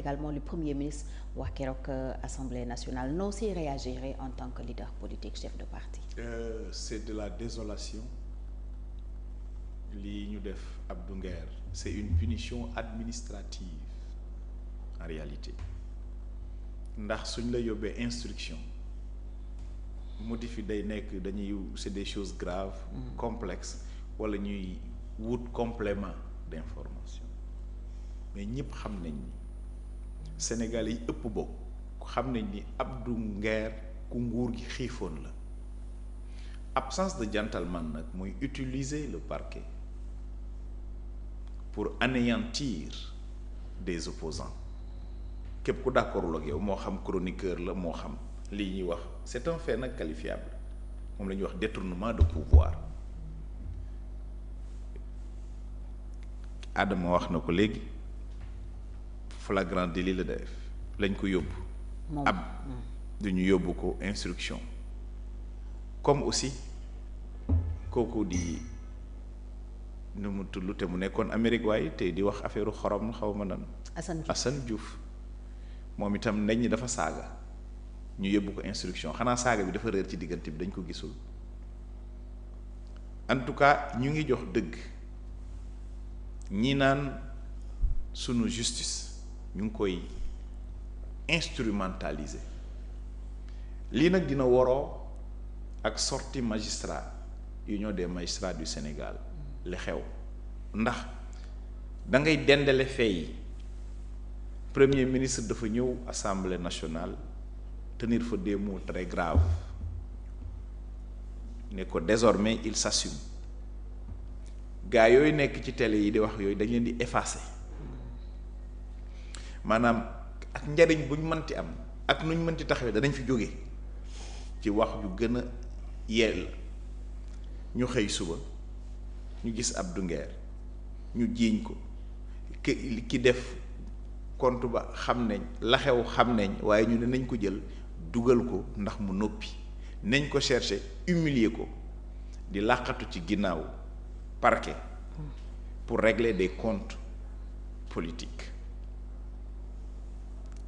également le premier ministre wax keroog Assemblée nationale noo si réagirez en tant que leader politique chef de parti. C'est de la désolation. Lii ñu def Abdou Nguer c'est une punition administrative en réalité ndax suñ la yóbbee instruction motif yi day nekk dañuy c'est des choses graves complexes wala ñuy wut complément d'information mais ñëpp xam nañ ni Sénégalais yi ëpp bokk xam nañ ni Abdou Nguer ku nguur gi xiifoon la absence de gentleman nag mooy utiliser le parquet pour anéantir des opposants képp ku d'accordul ak yow moo xam chroniqueur la moo xam lii ñuy wax c'est un fait nag qualifiable moom la ñuy wax détournement de pouvoir Adama wax na ko léegi flagrant délit la def lañ ko yóbbu ab duñu yóbbu ko instruction comme aussi kooku di nu mu tudd te mu nekkoon Amérique waaye te di wax affaire xorom xaw ma nan Assane Diouf moom itam nañ ñi dafa saaga ñu yóbbu ko instruction xanaa saaga bi dafa réer ci diggante bi dañ ko gisul en tout cas ñu ngi jox dëgg ñi naan sunu justice ñu ngi koy instrumentaliser lii nag dina waroo ak sortie magistrat union des magistrats du Sénégal li xew ndax da ngay dendale fee premier ministre dafa ñëw assemblée nationale tenir fa des mots très graves ne ko désormais il s'assume gaa yooyu nekk ci télé yi di wax yooyu dañ leen di effacer maanaam ak njariñ buñ mënti am ak nuñ mënti taxawee danañ fi jóge ci wax yu gën a yell ñu xëy suba ñu gis Abdou Nguer ñu jiiñ ko ki def compte ba xam nañ la xew xam nañ waaye ñu ne nañ ko jël dugal ko ndax mu noppi nañ ko chercher humilier ko di làqatu ci ginnaaw parquet pour régler des comptes politiques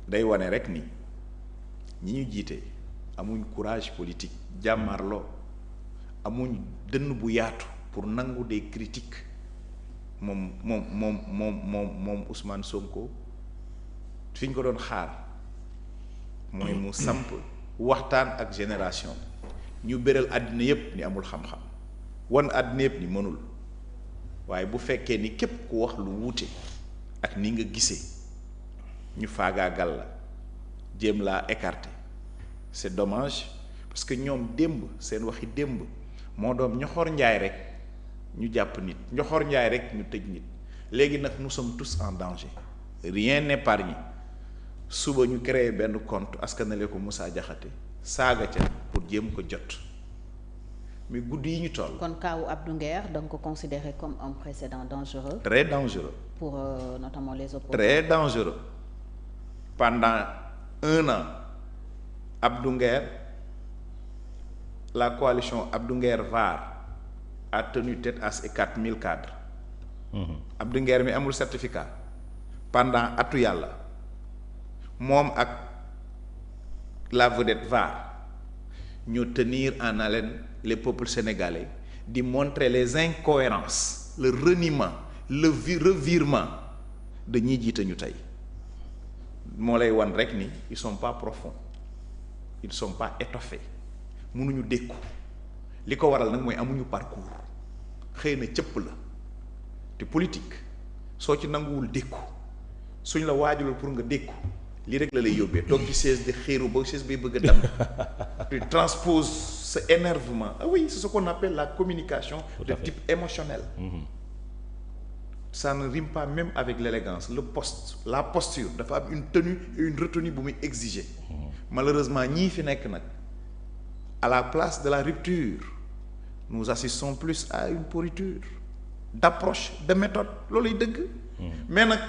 day wane rek ni ñi ñu jiite amuñ courage politique jàmmarloo amuñ dënn bu yaatu pour nangu des critiques moom Ousmane Sonko fi ñu ko doon xaar mooy mu samp waxtaan ak génération ñu béral àddina yépp ni amul xam-xam wan àddina yépp ni mënul waaye bu fekkee ni képp ku wax lu wuute ak ni nga gisee ñu faagaagal la jéem laa écarter c'est dommage parce que ñoom démb seen waxi démb moo doom ñoxor njaay rek ñu jàpp nit ñoxor njaay rek ñu tëj nit léegi nag nous sommes tous en danger rien n'épargne suba ñu créer benn compte askanale ko Moussa Diakhaté saaga ca pour jéem ko jot mais guddi yi ñu toll. kon kaawu Abdou Nguer da nga ko considérer comme un précédent dangereux. très dangereux. pour notamment les opposants. très dangereux. Pendant 1 an Abdou Nguer la coalition Abdou Nguer VAR a tenu tête à ses 4000 cadres. Abdou Nguer mi amul certificat pendant atu yàlla moom ak la vedette VAR ñu tenir en haleine les peuples sénégalais di montrer les incohérences le reniement le revirement de ñi jiite ñu tey moo lay wan rek ni ils sont pas profonds ils sont pas étoffés mënuñu dékku li ko waral nag mooy amuñu parcours xëy na cëpp la te politique soo ci nanguwul dékku suñ la waajalul pour nga dékku lii rek la lay yóbbee toog ci chaise de xéeru ba chaise bay bëgg a dam tu transposes ce énervement ah oui c'est ce qu'on appelle la communication de type émotionnel. Ça ne rime pas même avec l'élégance le poste la posture dafa am une tenue et une retenue bu muy exiger malheureusement ñii fi nekk nag à la place de la rupture nous assistons plus à une pourriture d'approche de méthode looluy dëgg mais nag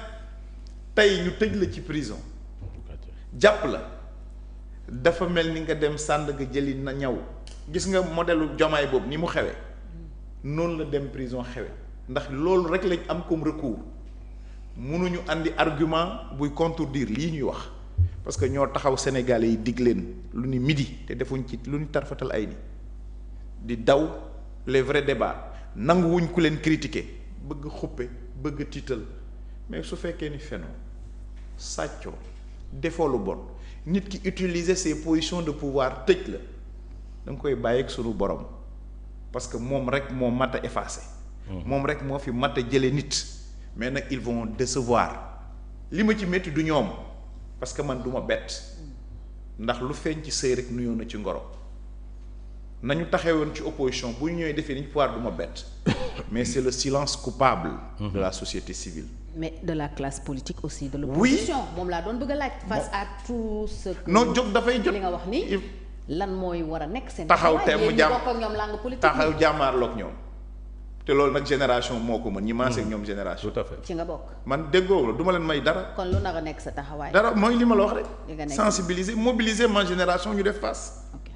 tey ñu tëj la ci prison jàpp la dafa mel ni nga dem sànd nga jëli na ñaw gis nga modèle jomaay boobu ni mu xewee noonu la dem prison xewe ndax loolu rek lañ am comme recours mënuñu andi argument buy contredire lii ñuy wax parce que ñoo taxaw Sénégalais yi dig leen lu ni midi te defuñ ci lu ñu tarfatal ay ni di daw les vrais débats nanguwuñ ku leen critiquer bëgg xuppe bëgg tiital mais su fekkee ni fenoo sàccoo defoo lu bon nit ki utiliser ses positions de pouvoir tëj la da nga koy bàyyi ak sunu borom parce que moom rek moo mat a effacer. moom rek moo fi mat a jëlee nit. mais nag ils vont décevoir li ma ci métti du ñoom parce que man du ma bett ndax lu feeñ ci sëy rek nuyoo na ci ngoro nañu taxawoon ci opposition bu ñu ñëwee defee ni pouvoir du ma bett mais c'est le silence coupable. de la société civile. mais de la classe politique aussi. de l'opposition moom laa doon bëgg a laaj. face à tout ce que. non jóg dafay jot li nga wax ni lan mooy war a nekk seen. taxaw te mu jàmm bokk ak ñoom langue politique taxaw jàmmaarloog ñoom. te loolu nag génération moo ko mën ñi maase ak ñoom génération. tout à fait ci nga bokk. man déggoo la du ma leen may dara. kon lu nar a nekk sa taxawaay. dara mooy li ma la wax rek. li nga nekk sensibiliser mobiliser ma génération ñu def face. ok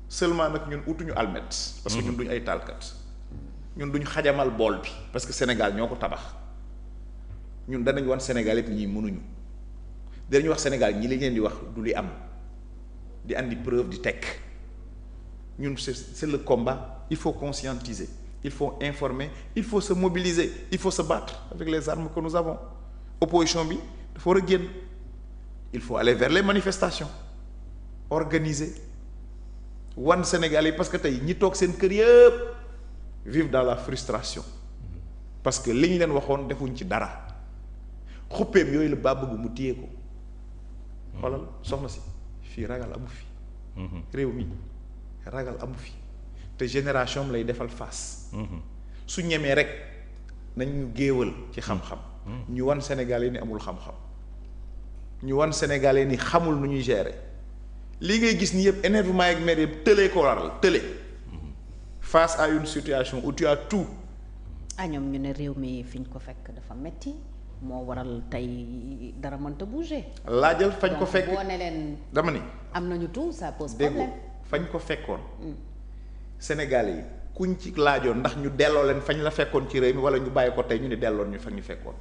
seulement nag ñun utuñu almet. parce que ñun duñu ay taalkat. ñun duñu xajamal bool bi. parce que Sénégal ñoo ko tabax ñun danañ wan Sénégal yëpp ñii mënuñu danañu wax Sénégal ñi li leen di wax du li am di andi preuve di tekk ñun c'est le combat il faut conscientiser. il faut informer il faut se mobiliser il faut se battre avec les armes que nous avons opposition bi dafa war a génn il faut aller vers les manifestations organiser wan Sénégal yi parce que tey ñi toog seen kër yëpp vivent dans la frustration parce que li ñu leen waxoon defuñ ci dara xuppeem yooyu la baa bëgg mu téye ko xoolal soxna si fii ragal amu fi réew mi ragal amu fi te génération lay defal face. su ñemee rek nañ ñu géewal ci xam-xam. ñu wan Sénégalais ni amul xam-xam ñu wan Sénégalais ni xamul nu ñuy gérer lii ngay gis ni yëpp énervement ak mer yëpp tëlee ko waral tëlee. face à une situation où tu as tout. ñoom ñu ne réew mi fi ñu ko fekk dafa metti moo waral tey dara mënta bouger. laajal fañ ko fekk boo ne leen. dama ni. am nañu tout ça pose problème. fañ ko fekkoon. Sénégalais yi kuñ ci laajoon ndax ñu delloo leen fañ la fekkoon ci réew mi wala ñu bàyyi ko tey ñu ne delloon ñu fa ñu fekkoon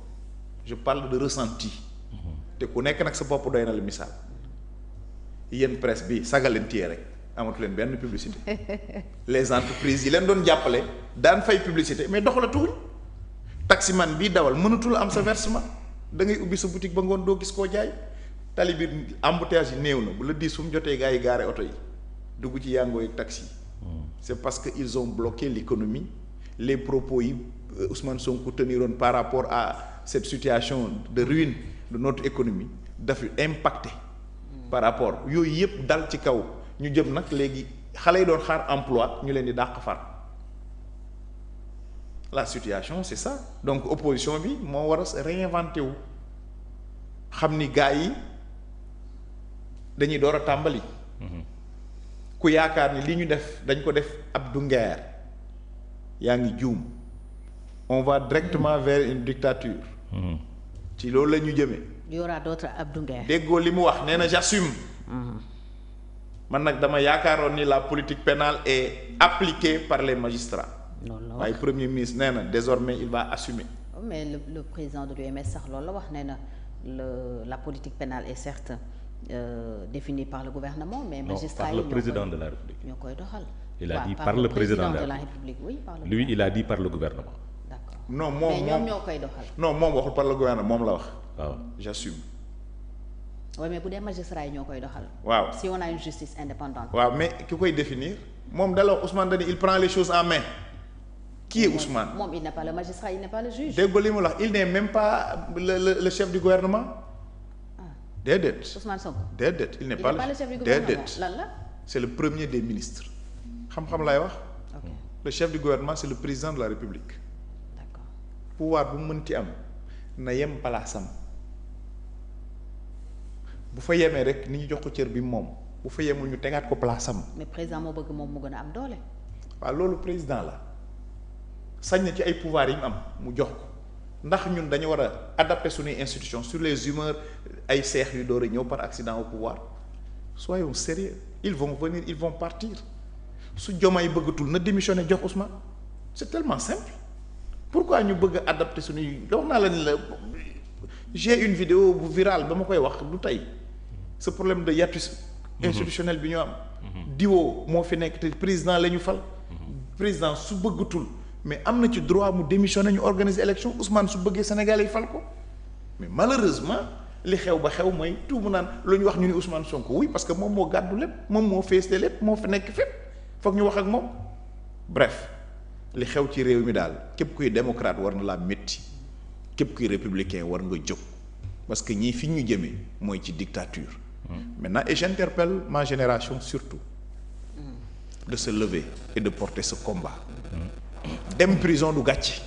je parle de ressenti. te ku nekk nag sa bopp doy na la misaal yéen presse bi sagal leen téye rek amatu leen benn publicité les entreprises yi leen doon jàppale daan fay publicité mais doxalatuñ taximan bii dawal mënatul am sa versement da ngay ubbi sa boutique ba ngoon doo gis koo jaay tali bi embouteillage yi néew na bu la diis fu mu jotee gars yi gaare oto yi dugg ci yàngoo ak taxi. C'est parce que ils ont bloqué l'économie les propos yi Ousmane Sonko teniroon par rapport à cette situation de ruine de notre économie dafa impacté par rapport yooyu yëpp dal ci kaw ñu jëm nag léegi xale yi doon xaar emploi ñu leen di dàq far la situation c'est ça donc opposition bi moo war a réinventé wu xam ni gars yi dañuy door a tàmbali. ku yaakaar ni li ñu def dañ ko def Abdou Nguer yaa ngi juum on va directement vers une dictature. ci loolu la ñu jëmee. y aura d'autres Abdou Nguer. déggoo li mu wax nee na j'assume. man nag dama yaakaaroon ni la politique pénale est appliquée par les magistrats. loolu la wax waaye premier ministre nee na désormais il va assumer. mais le président de l'UMS sax loolu la wax nee na la politique pénale est certes. Défini par le gouvernement mais magistrats yi par le président de la République. ñoo koy doxal. Il a dit par le président de la République oui par le. Lui il a dit par le gouvernement. D'accord non moom mais ñoom ñoo koy doxal. non moom waxul par le gouvernement moom la wax. waaw j'assume. oui mais bu dee magistrats yi ñoo koy doxal. waaw si on a une justice indépendante. waaw mais ki koy définir moom da la wax Ousmane Dani il prend les choses en main. Qui est Ousmane? moom il n'est pas le magistrat il n'est pas le juge. dégg nga li mu wax il n'est même pas le chef du gouvernement. déedéet Ousmane Sonko. déedéet il n'est pas le chef du gouvernement déedéet lan la. c'est le premier des ministres xam-xam laay wax. ok le chef du gouvernement c'est le président de la République. d'accord pouvoir bu mu mënti am na yem palaasam bu fa yemee rek ni ñu jox ko cër bi moom bu fa yemul ñu tegaat ko palaasam. mais président moo bëgg moom mu gën a am doole. waaw loolu président la sañ na ci ay pouvoir yi mu am mu jox ko ndax ñun dañu war a adapter suñuy institutions sur les humeurs ay seex yu door a ñëw par accident au pouvoir soyons sérieux ils vont venir ils vont partir su Diomaye bëggatul na démissionner jox Ousmane c'est tellement simple pourquoi ñu bëgg a adapter suñuy wax naa la ni la j'ai une vidéo bu virale ba ma koy wax du tey ce problème de hiatus institutionnel bi ñu am. diwoo moo fi nekk te président la ñu fal. président su bëggatul mais am na ci droit mu démissionner ñu organiser élection Ousmane su bëggee Sénégalais yi fal ko mais malheureusement li xew ba xew mooy tout mu naan lu ñu wax ñu ni Ousmane Sonko oui parce que moom moo gàddu lépp moom moo feesle lépp moo fi nekk fépp foog ñu wax ak moom bref li xew ci réew mi daal képp kuy démocrate war na laa métti képp kuy républicain war nga jóg parce que ñii fi ñu jëmee mooy ci dictature. Maintenant et j'interpelle ma génération surtout de se lever et de porter ce combat. dem prison du gàcce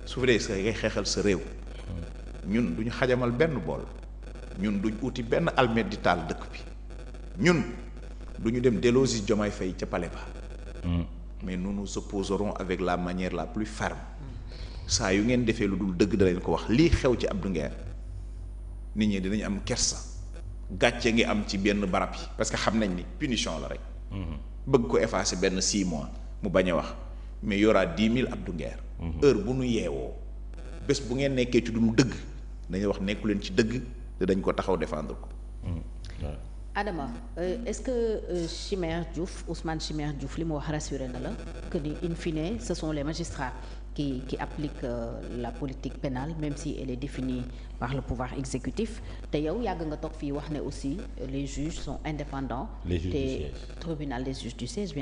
su dee sa ngay xeexal sa réew ñun duñu xajamal benn bool ñun duñ uti benn almet di taal dëkk bi ñun duñu dem déloger Diomaye Faye ca palais ba mais nous nous opposerons avec la manière la plus ferme saa yu ngeen defee lu dul dëgg danañ ko wax lii xew ci Abdou Nguer nit ñi dinañ am kersa gàcce ngi am ci benn barab yi parce que xam nañ ni punition la rek bëgg ko effacer benn 6 mois mu bañ a wax mais y aura 10 000 Abdou Nguer heure bu nu yeewoo bés bu ngeen nekkee ci dul dëgg dañuy wax nekku leen ci dëgg te dañ ko taxaw défendre ko Adama est-ce que Chimère Diouf Ousmane Chimère Diouf li mu wax rassuré na la que ni in fine ce sont les magistrats qui appliquent la politique pénale même si elle est définie par le pouvoir exécutif te yow yàgg nga toog fii wax ne aussi les juges sont indépendants te tribunal des juges du siège bien